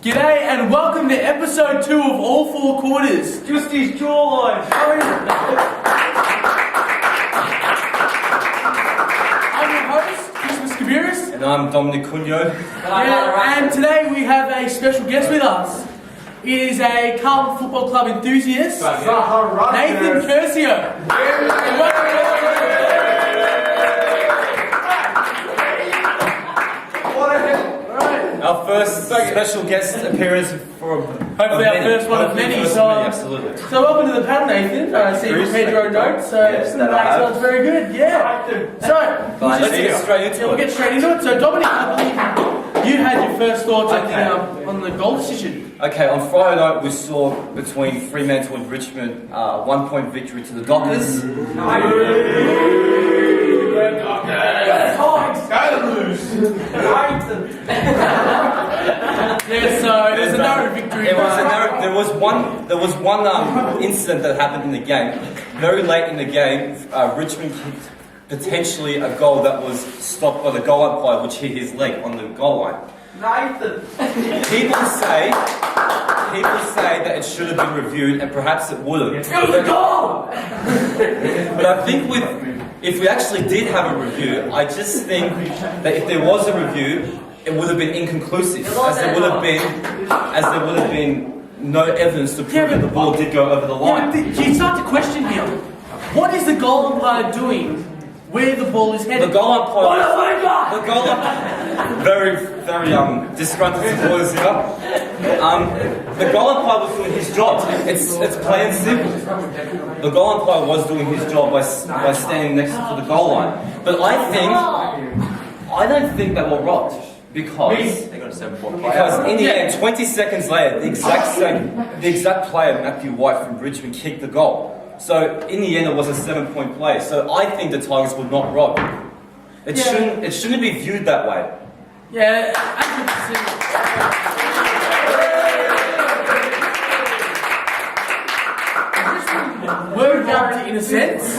G'day and welcome to episode 2 of All Four Quarters. Just his jawline. I'm your host, Christmas Kabiris. And I'm Dominic Cunyo. And today we have a special guest with us. It is a Carlton Football Club enthusiast, Nathan Curcio. Our first special guest appearance for Hopefully our first one of many. Absolutely. So welcome to the panel, Nathan. I see you prepared your own notes, so Yes, that I have. sounds very good. Yeah. So Let's get straight into we'll it. get straight into it. So Dominic, I believe you had your first thoughts on the goal decision. Okay, on Friday night we saw between Fremantle and Richmond 1 point victory to the Dockers. Yeah, so it was a narrow victory. There was one incident that happened in the game. Very late in the game, Richmond kicked potentially a goal that was stopped by the goal umpire, which hit his leg on the goal line. People say that it should have been reviewed, and perhaps it would have. It was a goal! But I think if we actually did have a review, I just think that if there was a review, it would have been inconclusive, as there would have been no evidence to prove that the ball did go over the line. Yeah, but you start to question here. What is the goal umpire doing where the ball is headed? The goal umpire, very disgruntled supporters here. The goal umpire was doing his job. It's plain and simple. The goal umpire was doing his job by standing next to the goal line. But I don't think they were robbed because in the end, 20 seconds later, the exact player, Matthew White from Richmond, kicked the goal. So in the end, it was a 7-point play. So I think the Tigers were not robbed. It shouldn't be viewed that way. Yeah, we're robbed in a sense.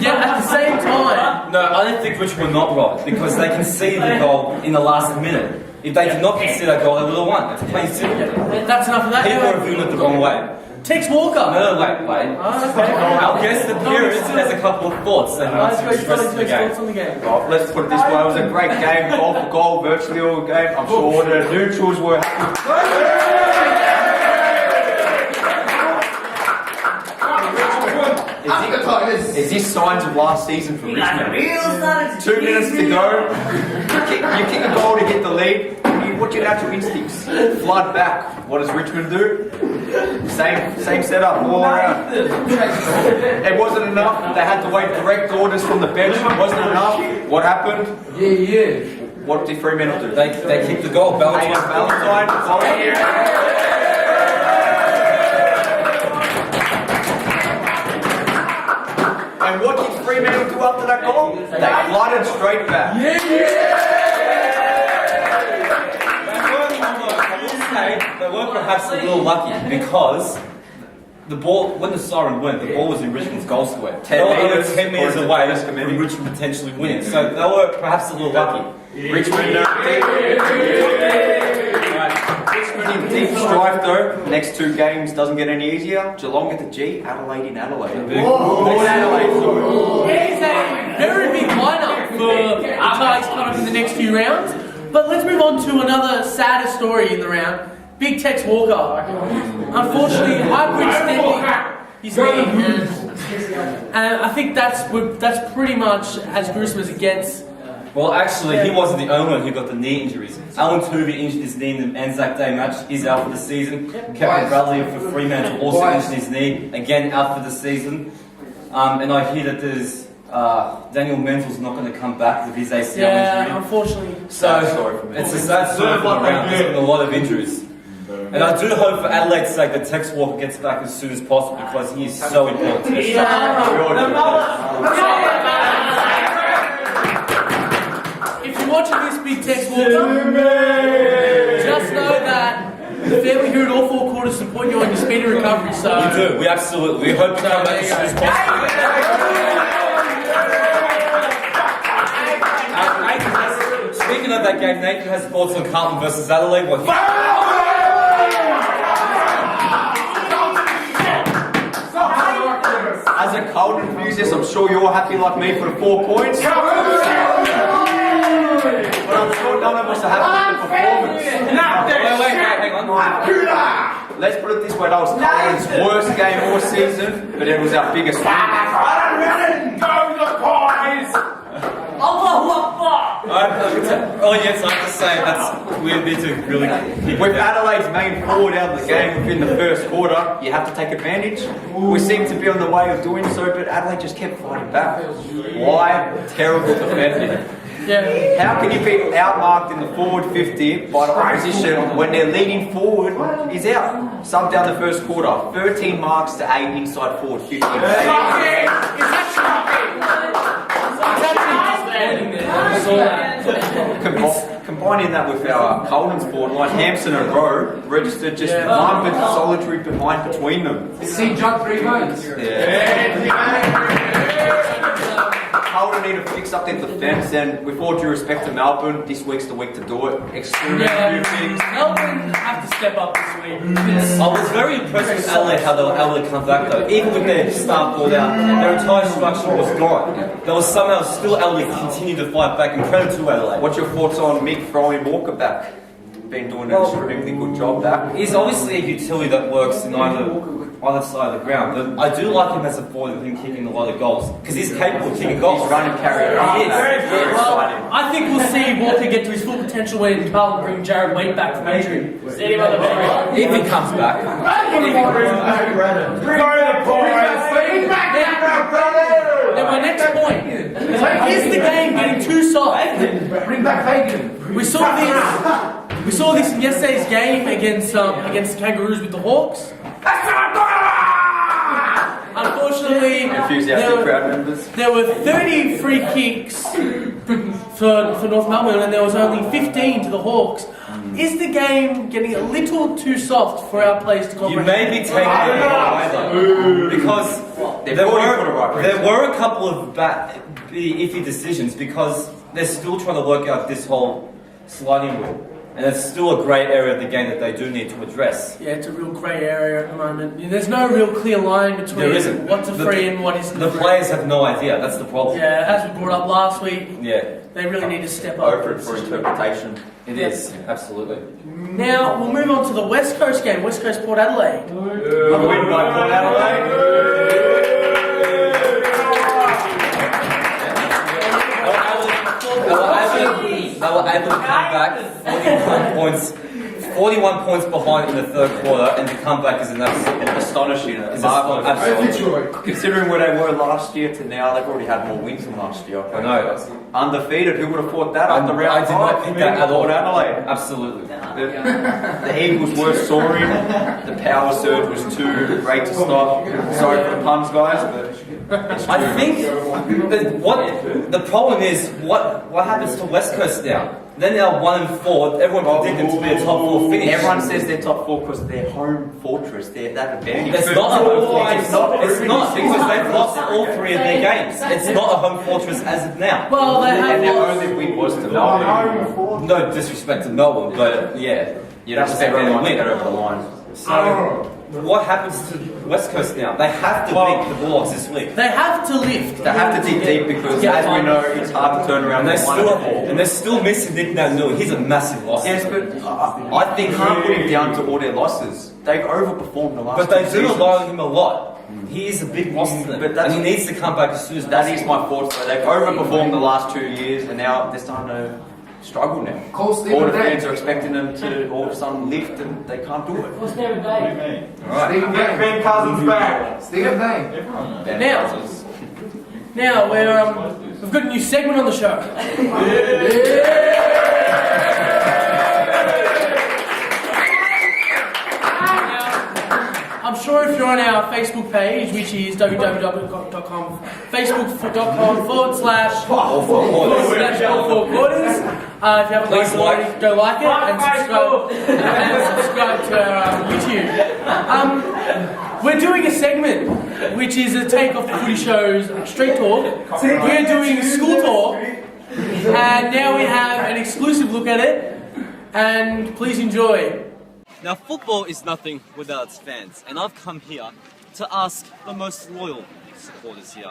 Yeah, at the same time. No, I don't think Richmond were not robbed because they conceded the goal in the last minute. If they did not concede a goal, they would have won. It's plain simple. That's enough of that. People are viewing it the wrong way. Tex Walker. No, wait. Our guest appearance has a couple of thoughts that he wants to express in the game. Thoughts on the game. Well, let's put it this way, it was a great game, goal for goal, virtually all game. I'm sure the neutrals were happy. Is this signs of last season for Richmond? 2 minutes to go. You kick a goal to get the lead. What's your natural instincts? Flood back. What does Richmond do? Same setup all around. It wasn't enough. They had to wait direct orders from the bench. It wasn't enough. What happened? Yeah. What did Fremantle do? They kicked the goal. Valentine. And what did Fremantle do after that goal? They flooded straight back. They were perhaps a little lucky because the ball, when the siren went, the ball was in Richmond's goal square. 10 metres away from Richmond potentially winning. So they were perhaps a little lucky. Richmond in deep strife though. Next 2 games doesn't get any easier. Geelong at the G, Adelaide in Adelaide. There's a very big lineup for the Tigers coming up in the next few rounds. But let's move on to another sadder story in the round. Big Tex Walker. Unfortunately, hyperextending his knee. And I think that's pretty much as gruesome as it gets. Well, actually, he wasn't the only one who got the knee injuries. Alan Tuvey injured his knee in the Anzac Day match. He's out for the season. Kevin Bradley for Fremantle also injured his knee. Again, out for the season. And I hear that there's Daniel Menzel's not going to come back with his ACL injury. Yeah, unfortunately. So it's a sad story for the round. There's been a lot of injuries. And I do hope for Adelaide's sake that Tex Walker gets back as soon as possible because he is so important to this team. If you're watching this, Big Tex Walker, just know that the family here at All Four Quarters support you on your speedy recovery. So We do. We absolutely. We hope to come back as soon as possible. Speaking of that game, Nathan has thoughts on Carlton versus Adelaide. business. I'm sure you're happy like me for the 4 points. But I'm sure none of us are happy with the performance. Wait, hang on. Let's put it this way, that was Carlton's worst game all season, but it was our biggest win. Oh yes, I have to say that's we need to really. With Adelaide's main forward out of the game within the first quarter, you have to take advantage. We seem to be on the way of doing so, but Adelaide just kept fighting back. Why? Terrible defending. Yeah. How can you be outmarked in the forward 50 by the opposition when their leading forward is out? Subbed down the first quarter. 13 marks to 8 inside forward 50. Combining that with our Carlton's forward line, Hampson and Rowe registered just one with solitary behind between them. See John 3 votes. Carlton need to fix up their defence, and with all due respect to Melbourne, this week's the week to do it. Excluding a few things. Melbourne have to step up this week. I was very impressed with Adelaide how they were able to come back though. Even with their star ball out, their entire structure was gone. They were somehow still able to continue to fight back, and credit to Adelaide. What's your thoughts on Mick throwing Walker back? Been doing an extremely good job back. He's obviously a utility that works in either side of the ground, but I do like him as a forward with him kicking a lot of goals, because he's capable of kicking goals. He's running carry. He is. Very exciting. I think we'll see Walker get to his full potential when Carlton bring Jared Waite back from injury. If he comes back. Now my next point is the game getting too soft. Bring back Fagan. We saw this in yesterday's game against the Kangaroos with the Hawks. Unfortunately, Enthusiastic crowd members. there were 30 free kicks for North Melbourne, and there was only 15 to the Hawks. Is the game getting a little too soft for our players to You comprehend? may be taking it the wrong way though, because there were a couple of iffy decisions, because they're still trying to work out this whole sliding rule, and it's still a grey area of the game that they do need to address. Yeah, it's a real grey area at the moment. There's no real clear line between There isn't. what's a free and what isn't. The players have no idea. That's the problem. Yeah, as we brought up last week, Yeah, they really need to step up. Open for interpretation. it is absolutely. Now we'll move on to the West Coast game, West Coast Port Adelaide. A win by Port Adelaide. They were able to come back 41 points behind in the third quarter, and to come back is an Astonishing. absolutely. Considering where they were last year to now, they've already had more wins than last year. I know. Undefeated, who would have thought that after I round did not 5? pick that at all. Port Adelaide. Absolutely. The Eagles were soaring. The power surge was too great to stop. Sorry for the puns, guys, but I think that the problem is what happens to West Coast now. Then they're 1-4. Everyone predicted them to be a top 4 finish. everyone says they're top 4 because they're home fortress. They're that advantage. It's not a home fortress. It's not It's not, because they've lost all 3 of their games. It's not a home fortress as of now. Well, they have And their lost. only win was to Melbourne. No disrespect to Melbourne, but yeah, You'd expect everyone to get over the line. So what happens to West Coast now? They have to beat the Bulldogs this week. They have to lift. They have to dig deep because, as we know, it's hard to turn around. And they're still missing Nick Naitanui. He's a massive loss. Yes, but I think you can't put him down to all their losses. They've overperformed the last. But they 2 do seasons. rely on him a lot. He is a big loss to them, But that's- and he needs to come back as soon as That possible. is my thoughts. Though. They've overperformed the last 2 years, and now they're starting to struggle now. Call All Stephen the fans Day. are expecting them to all of a sudden lift, and they can't do it. Stephen Day. Stephen Day. Now we've got a new segment on the show. I'm sure if you're on our Facebook page, which is www.facebook.com/all4quarters, if you haven't liked it already, go like it and subscribe to our YouTube. We're doing a segment which is a take off the footy show's Street Talk. We're doing School Talk, and now we have an exclusive look at it. And please enjoy. Now, football is nothing without its fans, and I've come here to ask the most loyal, supporters here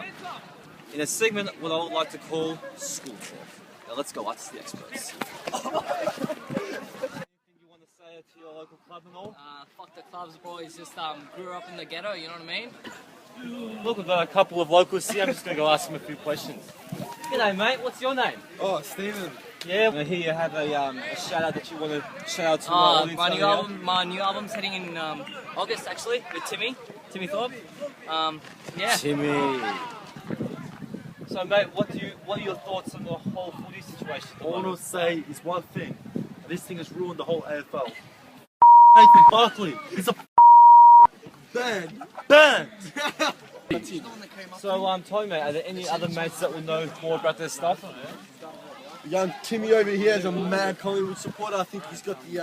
in a segment what I would like to call school talk. Now let's go ask the experts. Anything you want to say to your local club and all? Fuck the clubs, bro. It's just grew up in the ghetto. You know what I mean? Look, we've got a couple of locals here. I'm just going to go ask them a few questions. G'day, mate. What's your name? Oh, Stephen. Yeah, I hear you have a shout out that you want to shout out to our audience. My new album's heading in August actually with Timmy Thorpe. Yeah. Timmy. So, mate, what are your thoughts on the whole footy situation? All I want to say is one thing. This thing has ruined the whole AFL. Nathan Barkley is a band. So, Tommy, mate, are there any other mates that would know more about this stuff? Young Timmy over here is a mad Collingwood supporter. I think he's got the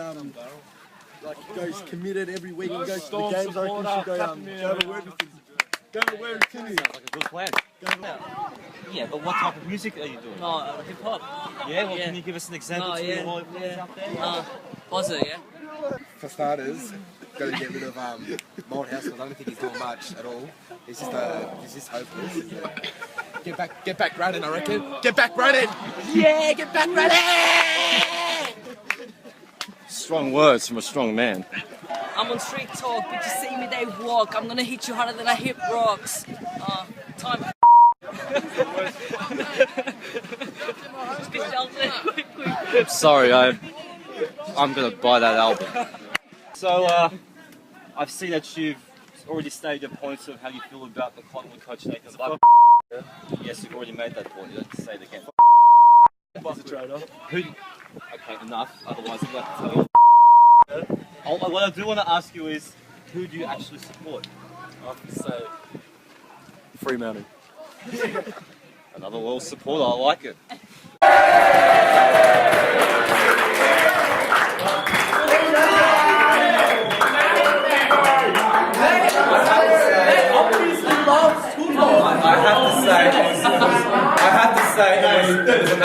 like he goes committed every week. He goes to the games. I reckon he should go have a word with him. Go have a word with Timmy. Sounds like a good plan. Yeah, but what type of music are you doing? Hip hop. Yeah, well, Yeah. can you give us an example to your local listeners out there? Pozza, yeah. For starters, got to get rid of Malthouse because I don't think he's doing much at all. He's just hopeless. Get back Braden, I reckon. Get back Braden! Yeah, get back Braden! Strong words from a strong man. I'm on street talk, but you see me they walk. I'm gonna hit you harder than I hit rocks. Time. Sorry, I'm gonna buy that album. So, I've seen that you've already stated your points of how you feel about the Collingwood coach Nathan Barkley. Yes, you've already made that point. You don't have to say it again. He's a traitor. Who? Okay, enough. Otherwise, I'm going to tell you. What I do want to ask you is, who do you actually support? I have to say, Fremantle. Another loyal supporter. I like it. I have to say, it was an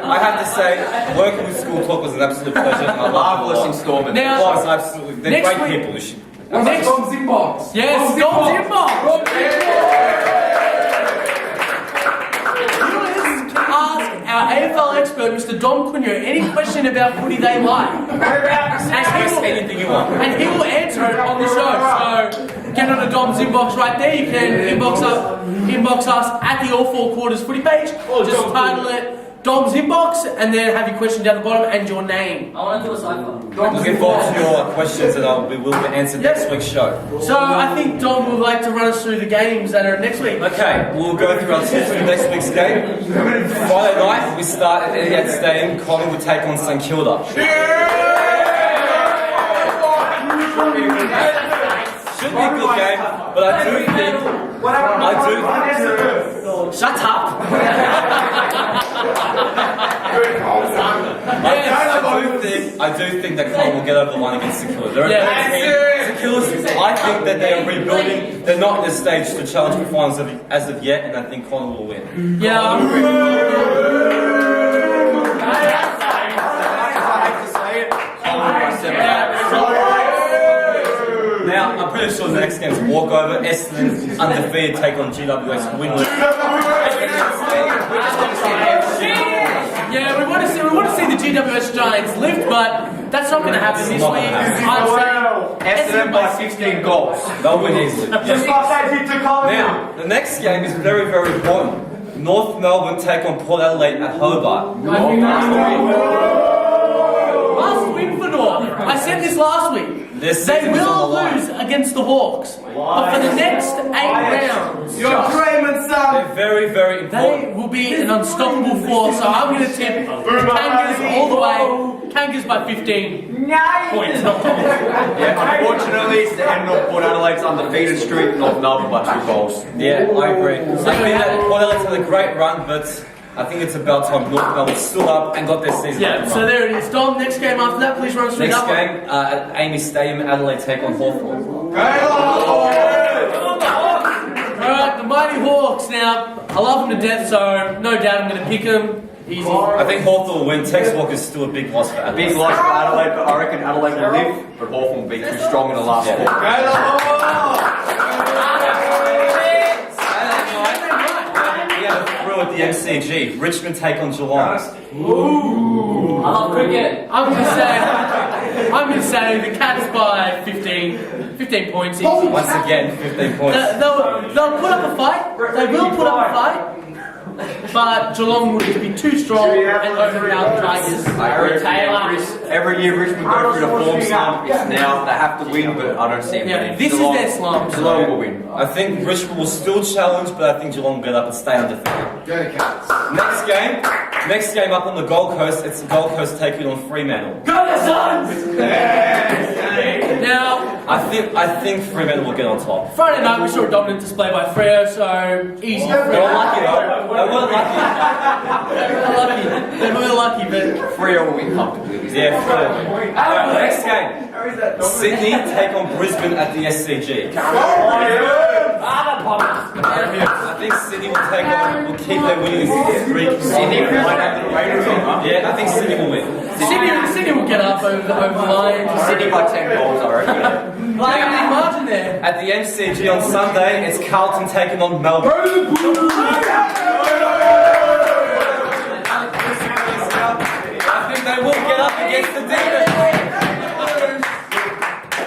I have to say, working with School Talk was an absolute pleasure. And I Marvelous installment. Now- It was absolutely. They're Next great week- people. You should. Next Dom's inbox. Yes, Dom's inbox. Viewers can ask our AFL expert, Mr. Dom Cunha, any question about footy they like. Ask anything you want. And he will answer it on the show. So get on the Dom's inbox right there. You can inbox us at the All Four Quarters footy page. Just title it Dom's inbox and then have your question down the bottom and your name. I want to do a cipher. Looking forward to your questions and we will be answered next week's show. So I think Dom would like to run us through the games that are next week. Okay, we'll go through our tips for next week's game. Friday night, we start at Etihad Stadium. Collingwood take on St Kilda. Should be a good game, but I do think. Shut up! I do think that Collingwood will get over the line against St Kilda. They're a better team. St Kilda's, I think that they are rebuilding. They're not in the stage to challenge for finals as of yet, and I think Collingwood will win. Yeah, I'm Now, I'm pretty sure the next game's a walkover. Essendon undefeated take on GWS winless. Yeah, we want to see the GWS Giants lift, but that's not going to happen this week. Essendon by 16 goals. They'll win easily. Now, the next game is very, very important. North Melbourne take on Port Adelaide at Hobart. Must win for North. I said this last week. Their They season is on will the line. lose against the Hawks, but for the next 8 rounds, They're very, very they important. will be an unstoppable force. So I'm going to tip Kangas all the way. Kangas by 15 points. Not points. Yeah, unfortunately, it's the end of Port Adelaide's undefeated streak, North Melbourne by 2 goals. Yeah, I agree. I think that Port Adelaide's had a great run, but I think it's about time North Melbourne stood up and got their season. Yeah, so there it is. Dom, next game after that, please run us through Next that one. game at Amy Stadium, Adelaide take on Hawthorn. Alright, the Mighty Hawks. Now, I love them to death, so no doubt I'm going to pick them. Easy. I think Hawthorn will win. Tex Walker's still a big loss for A Adelaide. big loss for Adelaide, but I reckon Adelaide will live, but Hawthorn will be too strong in the last Yeah. quarter. We have a thrill at the MCG. Richmond take on Geelong. I love cricket. I'm gonna say the Cats by 15 points. Easy. Once again, 15 points. They'll put up a fight. They will put up a fight. But Geelong would be too strong and overpower the Tigers. I agree. Every year Richmond go through the form slump. It's now they have to win, but I don't see them Yeah, winning. this is Geelong- their slump. Geelong will win. I think Richmond will still challenge, but I think Geelong will get up and stay undefeated. Go the Cats. Next game up on the Gold Coast. It's the Gold Coast taking on Fremantle. Go the Suns! Now, I think Fremantle will get on top. Friday night we saw a dominant display by Freo, so easy. They were Freo. lucky though. They were lucky. They were lucky, but Freo will win comfortably. Yeah, Fremantle. Alright, next game. Sydney take on Brisbane at the SCG. I think Sydney will keep their winning streak. Sydney might have the Raiders on, huh? Yeah, I think Sydney will win. Sydney will get up over the line. Sydney by 10 goals, I reckon. Like a big margin there. At the MCG on Sunday, it's Carlton taking on Melbourne. I think they will get up against the Demons.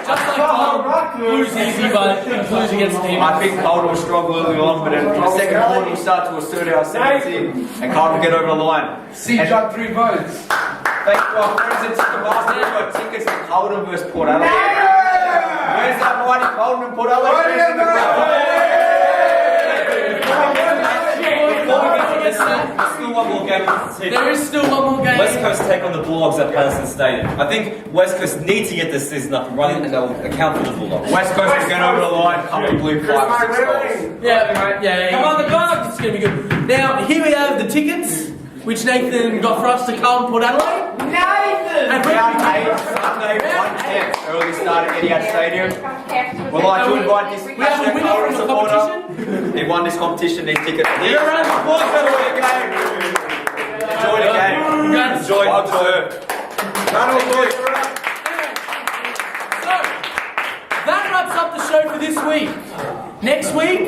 Just like Carlton, blues easy, but blues against team. I think Carlton will struggle early on, but in the second quarter we'll start to assert ourselves in, and Carlton will get over the line. See, got 3 votes. Thank you, our friends at Ticketmaster. We've got tickets to Carlton versus Port Adelaide. Where's that mighty Carlton and Port Adelaide? There's still one more game to see. There is still one more game. West Coast take on the Bulldogs at Patterson Stadium. I think West Coast need to get this season up and running, and they'll account for the Bulldogs. West Coast will get over the line, comfortably 5 or 6 goals. Yeah. Come on, the Dogs. It's going to be good. Now, here we have the tickets, which Nathan got for us to Carlton Port Adelaide. And Round 8, Sunday, 1:10, early start at Etihad Stadium. We'd like to invite this we have a winner Carlton from the competition. He won this competition, these tickets. Give a round of applause for Enjoy the the game. Enjoy the game. Congrats. Enjoy it. Round of applause. So, that wraps up the show for this week. Next week,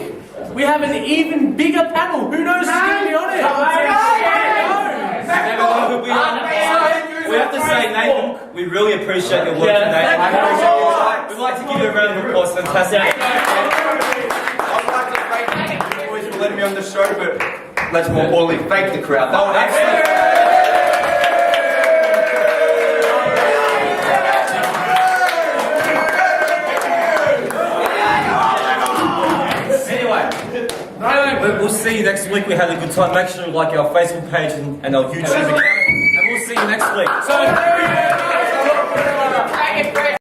we have an even bigger panel. Who knows who's going to be on it? We have to say, Nathan, we really appreciate your work Yeah, today. thank you. We'd like to give you a round of applause. Fantastic. I'd like to thank the boys for letting me on the show, but let's more importantly thank the crowd. They were excellent. Anyway, we'll see you next week. We had a good time. Make sure you like our Facebook page and our YouTube account. And we'll see you next week. So,